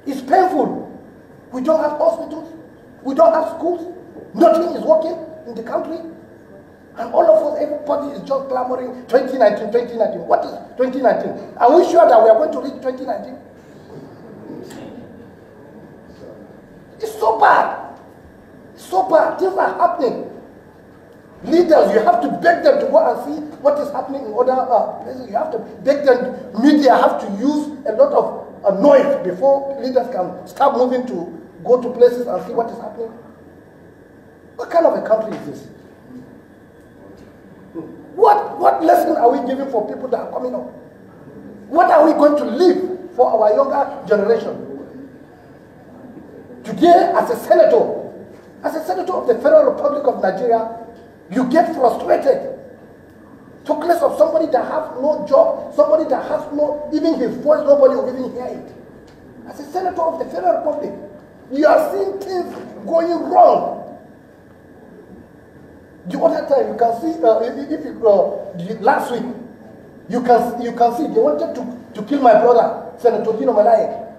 It's painful. We don't have hospitals. We don't have schools. Nothing is working in the country. And all of us, everybody is just clamoring 2019, 2019. What is 2019? Are we sure that we are going to reach 2019? It's so bad. It's so bad. Things are happening. Leaders, you have to beg them to go and see what is happening in other places. You have to beg them. Media have to use a lot of noise before leaders can start moving to go to places and see what is happening. What kind of a country is this? What lesson are we giving for people that are coming up? What are we going to leave for our younger generation? Today, as a senator of the Federal Republic of Nigeria, you get frustrated. Talk less of somebody that has no job, somebody that has no, even his voice, nobody will even hear it. As a senator of the Federal Republic, you are seeing things going wrong. The other time, you can see, last week, you can see they wanted to kill my brother, Senator Dino Melaye.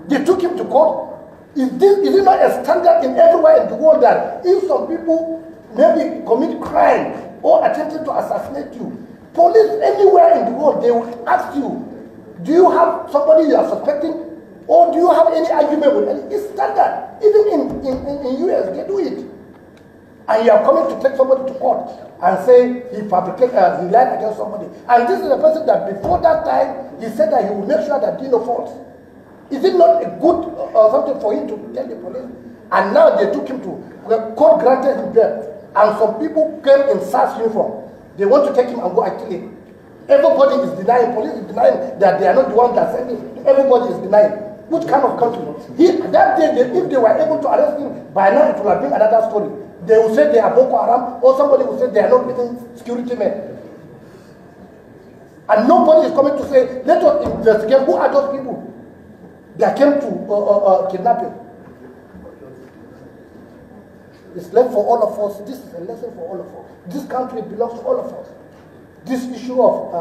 They took him to court. Is it not a standard in everywhere in the world that if some people maybe commit crime or attempted to assassinate you, police anywhere in the world, they will ask you, do you have somebody you are suspecting, or do you have any argument with any? It's standard. Even in US, they do it. And you are coming to take somebody to court and say he lied against somebody. And this is a person that before that time, he said that he will make sure that Dino falls. Is it not a good something for him to tell the police? And now they took him to, the court granted him bail. And some people came in SARS uniform. They want to take him and go and kill him. Everybody is denying, police is denying that they are not the one that sent him. Everybody is denying. Which kind of country? That day, if they were able to arrest him, by now it would have been another story. They will say they are Boko Haram, or somebody will say they are not even security men. And nobody is coming to say, let us investigate who are those people that came to kidnap him. It's left for all of us. This is a lesson for all of us. This country belongs to all of us. This issue of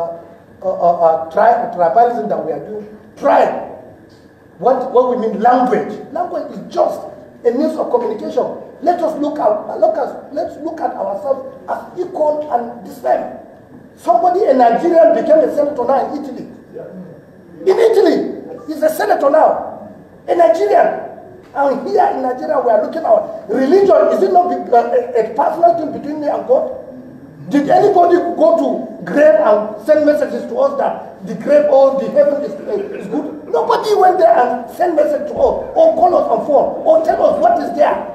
tribalism that we are doing, tribe. What we mean language. Language is just a means of communication. Let's look at ourselves as equal and the same. Somebody, a Nigerian, became a senator now in Italy. In Italy, he's a senator now. A Nigerian. And here in Nigeria, we are looking at religion. Is it not a personal thing between me and God? Did anybody go to grave and send messages to us that the grave or the heaven is good? Nobody went there and sent message to us, or call us on phone, or tell us what is there.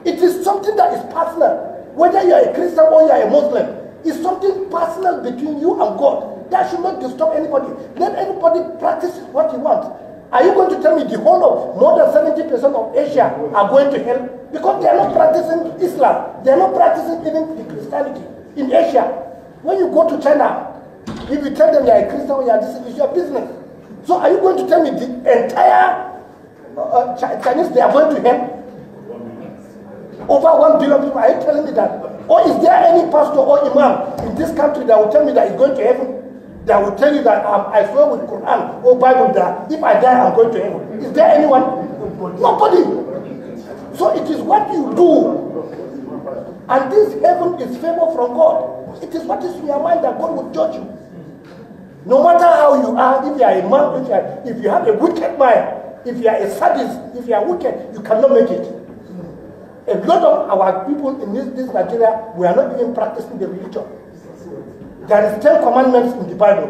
It is something that is personal. Whether you are a Christian or you are a Muslim, it's something personal between you and God. That should not disturb anybody. Let everybody practice what he wants. Are you going to tell me the whole of more than 70% of Asia are going to hell? Because they are not practicing Islam. They are not practicing even the Christianity in Asia. When you go to China, if you tell them you are a Christian or you are this, it's your business. So are you going to tell me the entire Chinese, they are going to hell? Over 1 billion people, are you telling me that? Or is there any pastor or imam in this country that will tell me that he's going to heaven? That will tell you that I swear with Quran or Bible that if I die, I'm going to heaven. Is there anyone? Nobody. So it is what you do. And this heaven is favor from God. It is what is in your mind that God will judge you. No matter how you are, if you are a man, if you have a wicked mind, if you are a sadist, if you are wicked, you cannot make it. A lot of our people in this Nigeria, we are not even practicing the religion. There is 10 commandments in the Bible,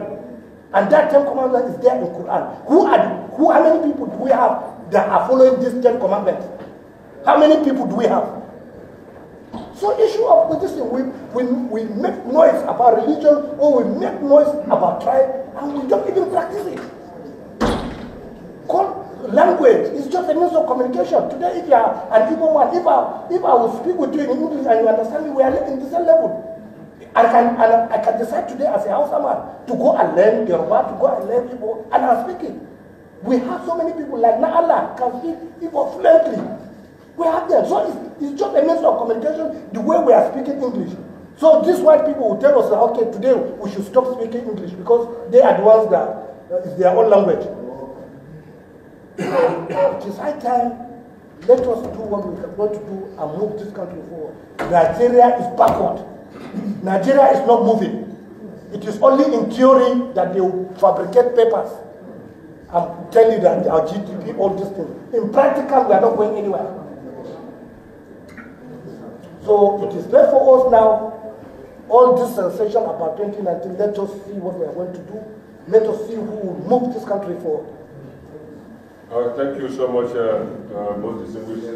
and that 10 commandments is there in Quran. How many people do we have that are following these 10 commandments? How many people do we have? So issue of this thing, we make noise about religion, or we make noise about tribe, and we don't even practice it. Language is just a means of communication. Today, if you are an Igbo man, if I will speak with you in English and you understand me, we are in the same level. I can decide today as a Hausa man to go and learn Yoruba, to go and learn Igbo, and I'm speaking. We have so many people like Na'Allah can speak Igbo fluently. We have them. So it's just a means of communication the way we are speaking English. So these white people will tell us that, okay, today we should stop speaking English because they are the ones that is their own language. It is high time. Let us do what we are going to do and move this country forward. Nigeria is backward. Nigeria is not moving. It is only in theory that they will fabricate papers and tell you that our GDP, all these things. In practical, we are not going anywhere. So it is left for us now. All this sensation about 2019, let us see what we are going to do. Let us see who will move this country forward. Thank you so much, most distinguished